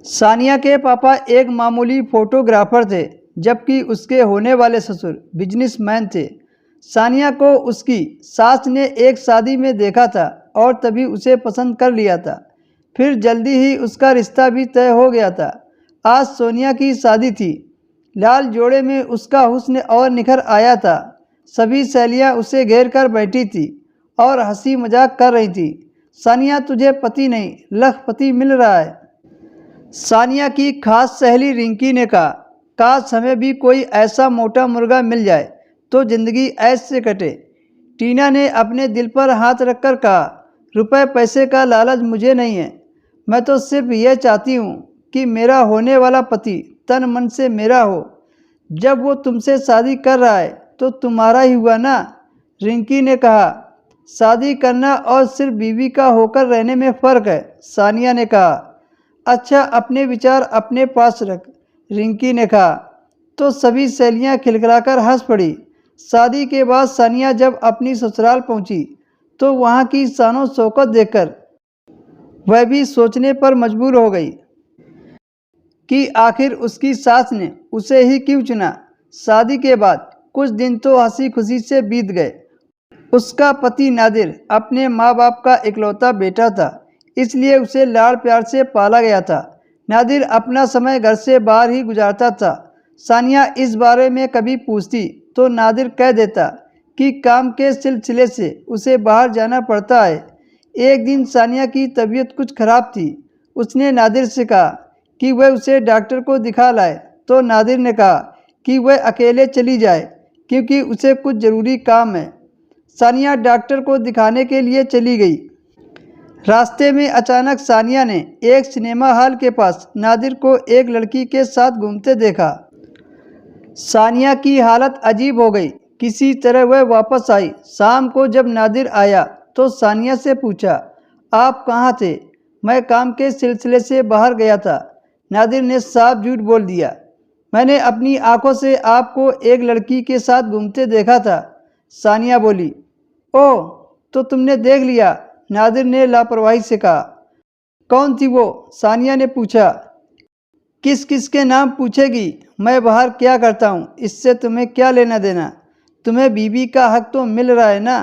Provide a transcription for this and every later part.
सानिया के पापा एक मामूली फोटोग्राफर थे, जबकि उसके होने वाले ससुर बिजनेसमैन थे। सानिया को उसकी सास ने एक शादी में देखा था और तभी उसे पसंद कर लिया था। फिर जल्दी ही उसका रिश्ता भी तय हो गया था। आज सोनिया की शादी थी। लाल जोड़े में उसका हुस्न और निखर आया था। सभी सहेलियां उसे घेर कर बैठी थी और हंसी मजाक कर रही थी। सानिया, तुझे पति नहीं लखपति मिल रहा है। सानिया की खास सहेली रिंकी ने कहा, काश हमें भी कोई ऐसा मोटा मुर्गा मिल जाए तो ज़िंदगी ऐश से कटे। टीना ने अपने दिल पर हाथ रखकर कहा, रुपए पैसे का लालच मुझे नहीं है। मैं तो सिर्फ यह चाहती हूँ कि मेरा होने वाला पति तन मन से मेरा हो। जब वो तुमसे शादी कर रहा है तो तुम्हारा ही हुआ ना। रिंकी ने कहा, शादी करना और सिर्फ बीवी का होकर रहने में फ़र्क है। सानिया ने कहा, अच्छा, अपने विचार अपने पास रख। रिंकी ने कहा। तो सभी सहेलियां खिलखिलाकर हंस पड़ी। शादी के बाद सानिया जब अपनी ससुराल पहुंची तो वहां की शानो शौकत देखकर वह भी सोचने पर मजबूर हो गई कि आखिर उसकी सास ने उसे ही क्यों चुना। शादी के बाद कुछ दिन तो हंसी खुशी से बीत गए। उसका पति नादिर अपने माँ बाप का इकलौता बेटा था, इसलिए उसे लाड़ प्यार से पाला गया था। नादिर अपना समय घर से बाहर ही गुजारता था। सानिया इस बारे में कभी पूछती तो नादिर कह देता कि काम के सिलसिले से उसे बाहर जाना पड़ता है। एक दिन सानिया की तबीयत कुछ खराब थी। उसने नादिर से कहा कि वह उसे डॉक्टर को दिखा लाए, तो नादिर ने कहा कि वह अकेले चली जाए क्योंकि उसे कुछ ज़रूरी काम है। सानिया डॉक्टर को दिखाने के लिए चली गई। रास्ते में अचानक सानिया ने एक सिनेमा हॉल के पास नादिर को एक लड़की के साथ घूमते देखा। सानिया की हालत अजीब हो गई। किसी तरह वह वापस आई। शाम को जब नादिर आया तो सानिया से पूछा, आप कहाँ थे? मैं काम के सिलसिले से बाहर गया था। नादिर ने साफ झूठ बोल दिया। मैंने अपनी आंखों से आपको एक लड़की के साथ घूमते देखा था। सानिया बोली। ओह, तो तुमने देख लिया? नादिर ने लापरवाही से कहा। कौन थी वो? सानिया ने पूछा। किस किस के नाम पूछेगी? मैं बाहर क्या करता हूँ, इससे तुम्हें क्या लेना देना? तुम्हें बीवी का हक तो मिल रहा है ना।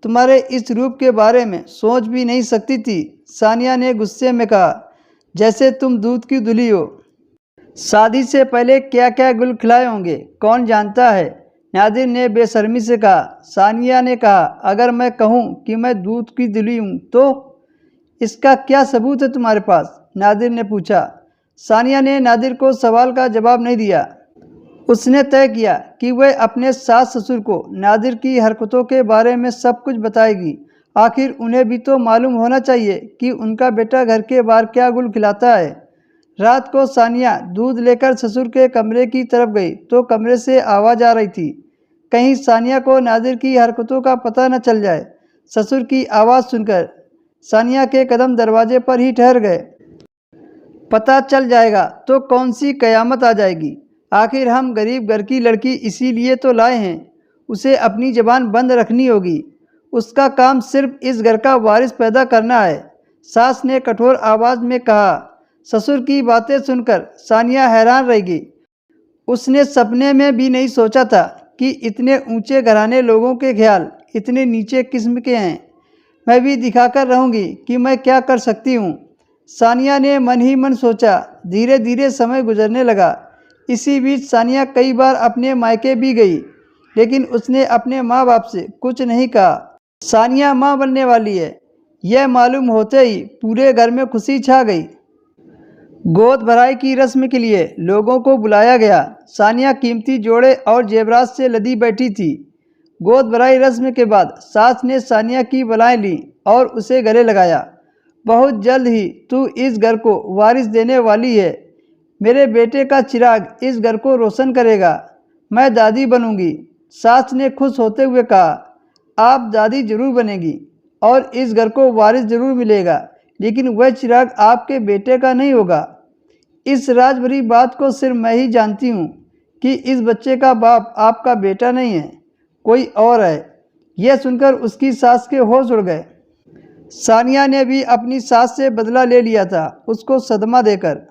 तुम्हारे इस रूप के बारे में सोच भी नहीं सकती थी। सानिया ने गुस्से में कहा, जैसे तुम दूध की धुली हो। शादी से पहले क्या क्या गुल खिलाए होंगे कौन जानता है। नादिर ने बेशर्मी से कहा। सानिया ने कहा, अगर मैं कहूँ कि मैं दूध की धुली हूँ तो इसका क्या सबूत है तुम्हारे पास? नादिर ने पूछा। सानिया ने नादिर को सवाल का जवाब नहीं दिया। उसने तय किया कि वह अपने सास ससुर को नादिर की हरकतों के बारे में सब कुछ बताएगी। आखिर उन्हें भी तो मालूम होना चाहिए कि उनका बेटा घर के बाहर क्या गुल खिलाता है। रात को सानिया दूध लेकर ससुर के कमरे की तरफ गई तो कमरे से आवाज़ आ रही थी। कहीं सानिया को नादिर की हरकतों का पता न चल जाए। ससुर की आवाज़ सुनकर सानिया के कदम दरवाजे पर ही ठहर गए। पता चल जाएगा तो कौन सी कयामत आ जाएगी। आखिर हम गरीब घर की लड़की इसीलिए तो लाए हैं। उसे अपनी ज़बान बंद रखनी होगी। उसका काम सिर्फ इस घर का वारिस पैदा करना है। सास ने कठोर आवाज़ में कहा। ससुर की बातें सुनकर सानिया हैरान रह गई। उसने सपने में भी नहीं सोचा था कि इतने ऊंचे घराने लोगों के ख्याल इतने नीचे किस्म के हैं। मैं भी दिखाकर रहूँगी कि मैं क्या कर सकती हूँ, सानिया ने मन ही मन सोचा। धीरे धीरे समय गुजरने लगा। इसी बीच सानिया कई बार अपने मायके भी गई, लेकिन उसने अपने माँ बाप से कुछ नहीं कहा। सानिया माँ बनने वाली है, यह मालूम होते ही पूरे घर में खुशी छा गई। गोद भराई की रस्म के लिए लोगों को बुलाया गया। सानिया कीमती जोड़े और जेवरात से लदी बैठी थी। गोद भराई रस्म के बाद सास ने सानिया की बलाएं ली और उसे गले लगाया। बहुत जल्द ही तू इस घर को वारिस देने वाली है। मेरे बेटे का चिराग इस घर को रोशन करेगा। मैं दादी बनूंगी। सास ने खुश होते हुए कहा। आप दादी जरूर बनेगी और इस घर को वारिस जरूर मिलेगा, लेकिन वह चिराग आपके बेटे का नहीं होगा। इस राज भरी बात को सिर्फ मैं ही जानती हूँ कि इस बच्चे का बाप आपका बेटा नहीं है, कोई और है। यह सुनकर उसकी सास के होश उड़ गए। सानिया ने भी अपनी सास से बदला ले लिया था, उसको सदमा देकर।